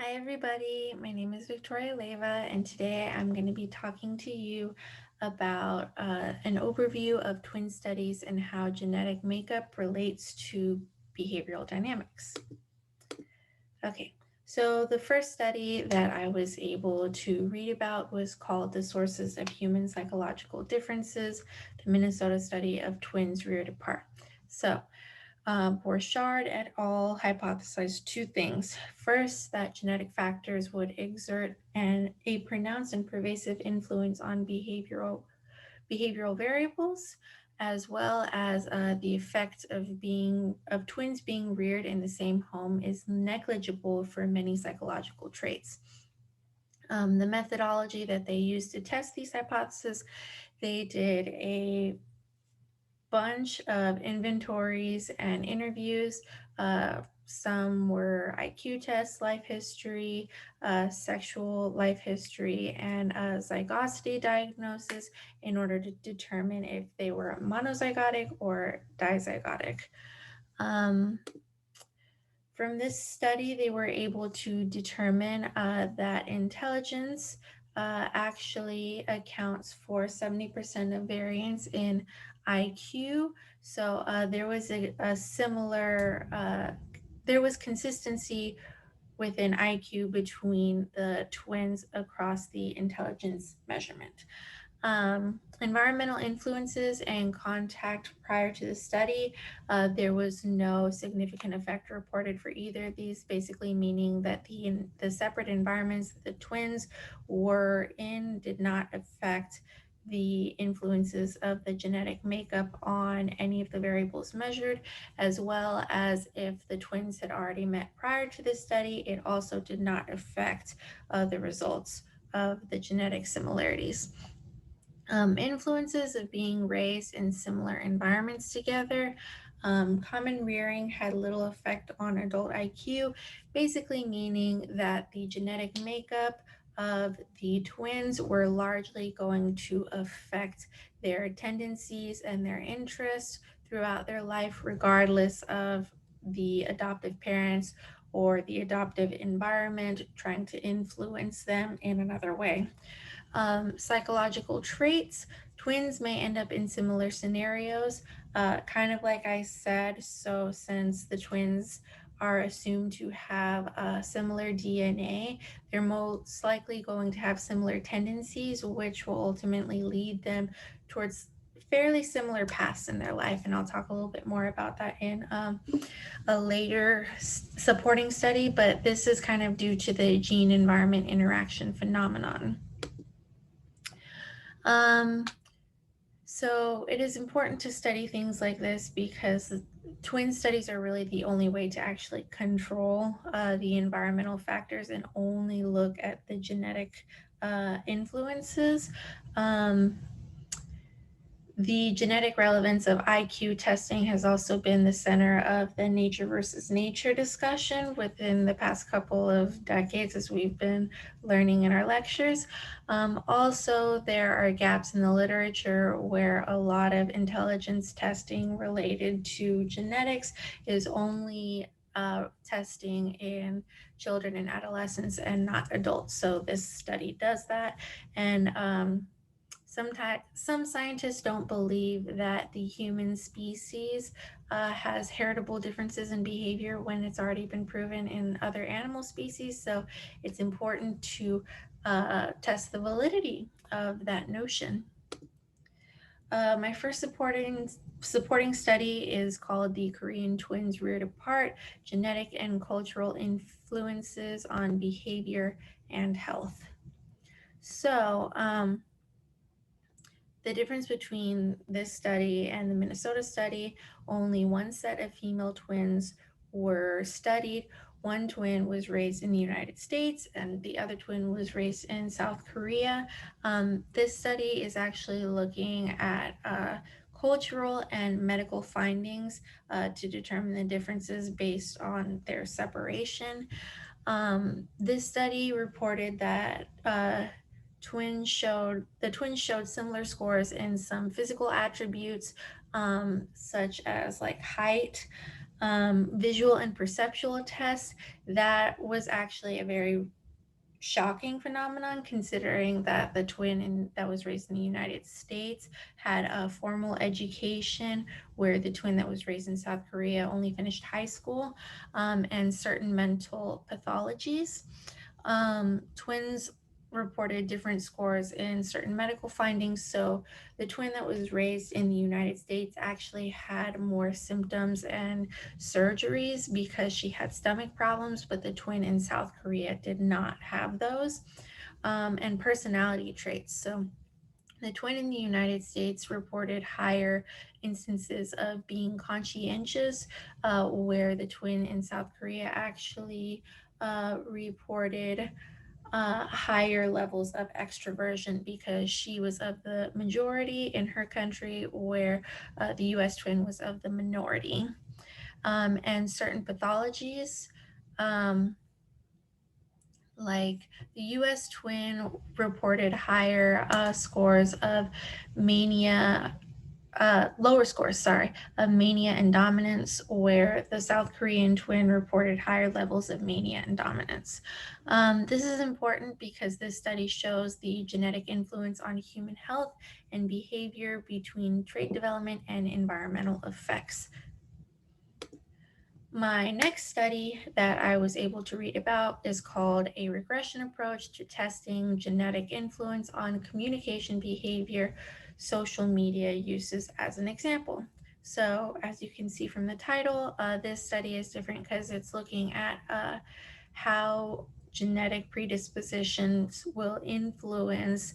Hi, everybody. My name is Victoria Leva, and today I'm going to be talking to you about an overview of twin studies and how genetic makeup relates to behavioral dynamics. Okay, so the first study that I was able to read about was called The Sources of Human Psychological Differences, the Minnesota study of twins reared apart. So, Borchardt et al. Hypothesized two things. First, that genetic factors would exert a pronounced and pervasive influence on behavioral variables, as well as the effect of twins being reared in the same home is negligible for many psychological traits. The methodology that they used to test these hypotheses, they did a bunch of inventories and interviews. Some were IQ tests, life history, sexual life history, and zygosity diagnosis in order to determine if they were monozygotic or dizygotic. Um, from this study, they were able to determine that intelligence actually accounts for 70% of variance in IQ. So there was consistency within IQ between the twins across the intelligence measurement. Environmental influences and contact prior to the study, there was no significant effect reported for either of these, basically meaning that the separate environments that the twins were in did not affect the influences of the genetic makeup on any of the variables measured, as well as if the twins had already met prior to this study, it also did not affect the results of the genetic similarities. Influences of being raised in similar environments together. Common rearing had little effect on adult IQ, basically meaning that the genetic makeup of the twins were largely going to affect their tendencies and their interests throughout their life, regardless of the adoptive parents or the adoptive environment trying to influence them in another way. Psychological traits. Twins may end up in similar scenarios, kind of like I said. So, since the twins are assumed to have similar DNA, they're most likely going to have similar tendencies, which will ultimately lead them towards fairly similar paths in their life. And I'll talk a little bit more about that in a later supporting study, but this is kind of due to the gene environment interaction phenomenon. Um, so it is important to study things like this because twin studies are really the only way to actually control the environmental factors and only look at the genetic influences. Um, the genetic relevance of IQ testing has also been the center of the nature versus nature discussion within the past couple of decades as we've been learning in our lectures. Also, there are gaps in the literature where a lot of intelligence testing related to genetics is only testing in children and adolescents and not adults. So this study does that. And sometimes some scientists don't believe that the human species has heritable differences in behavior when it's already been proven in other animal species. So it's important to test the validity of that notion. My first supporting study is called The Korean Twins Reared Apart: Genetic and Cultural Influences on Behavior and Health. So, the difference between this study and the Minnesota study, only one set of female twins were studied. One twin was raised in the United States and the other twin was raised in South Korea. This study is actually looking at cultural and medical findings to determine the differences based on their separation. This study reported that the twins showed similar scores in some physical attributes, such as like height, Visual and perceptual tests, that was actually a very shocking phenomenon considering that the that was raised in the United States had a formal education where the twin that was raised in South Korea only finished high school, and certain mental pathologies. Twins reported different scores in certain medical findings. So the twin that was raised in the United States actually had more symptoms and surgeries because she had stomach problems, but the twin in South Korea did not have those. And personality traits. So the twin in the United States reported higher instances of being conscientious, where the twin in South Korea actually reported higher levels of extroversion because she was of the majority in her country, where the US twin was of the minority. And certain pathologies, um, like the US twin reported higher scores of mania, lower scores, sorry, of mania and dominance, where the South Korean twin reported higher levels of mania and dominance. This is important because this study shows the genetic influence on human health and behavior between trait development and environmental effects. My next study that I was able to read about is called A Regression Approach to Testing Genetic Influence on Communication Behavior, Social Media Uses as an Example. So, as you can see from the title, this study is different because it's looking at how genetic predispositions will influence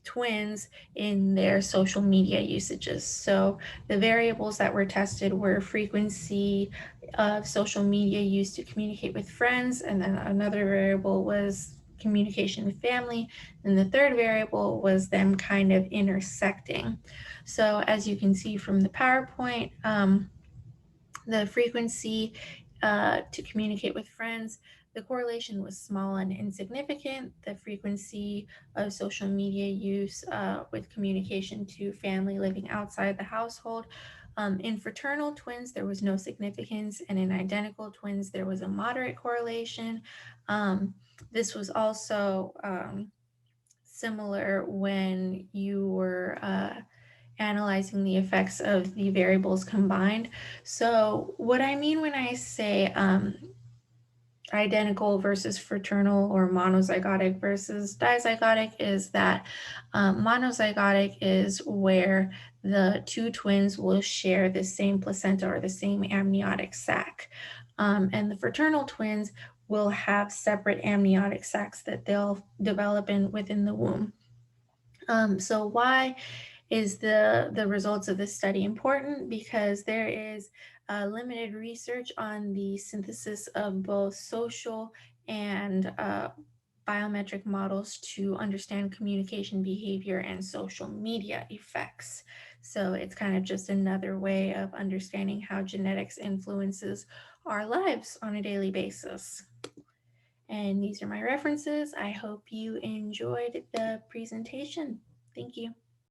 twins in their social media usages. So the variables that were tested were frequency of social media used to communicate with friends, and then another variable was communication with family, and the third variable was them kind of intersecting. So as you can see from the PowerPoint, the frequency to communicate with friends, the correlation was small and insignificant. The frequency of social media use with communication to family living outside the household. In fraternal twins, there was no significance, and in identical twins, there was a moderate correlation. This was also similar when you were analyzing the effects of the variables combined. So, what I mean when I say identical versus fraternal or monozygotic versus dizygotic is that monozygotic is where the two twins will share the same placenta or the same amniotic sac. And the fraternal twins will have separate amniotic sacs that they'll develop in within the womb. So why is the results of this study important? Because there is limited research on the synthesis of both social and biometric models to understand communication behavior and social media effects. So it's kind of just another way of understanding how genetics influences our lives on a daily basis. And these are my references. I hope you enjoyed the presentation. Thank you.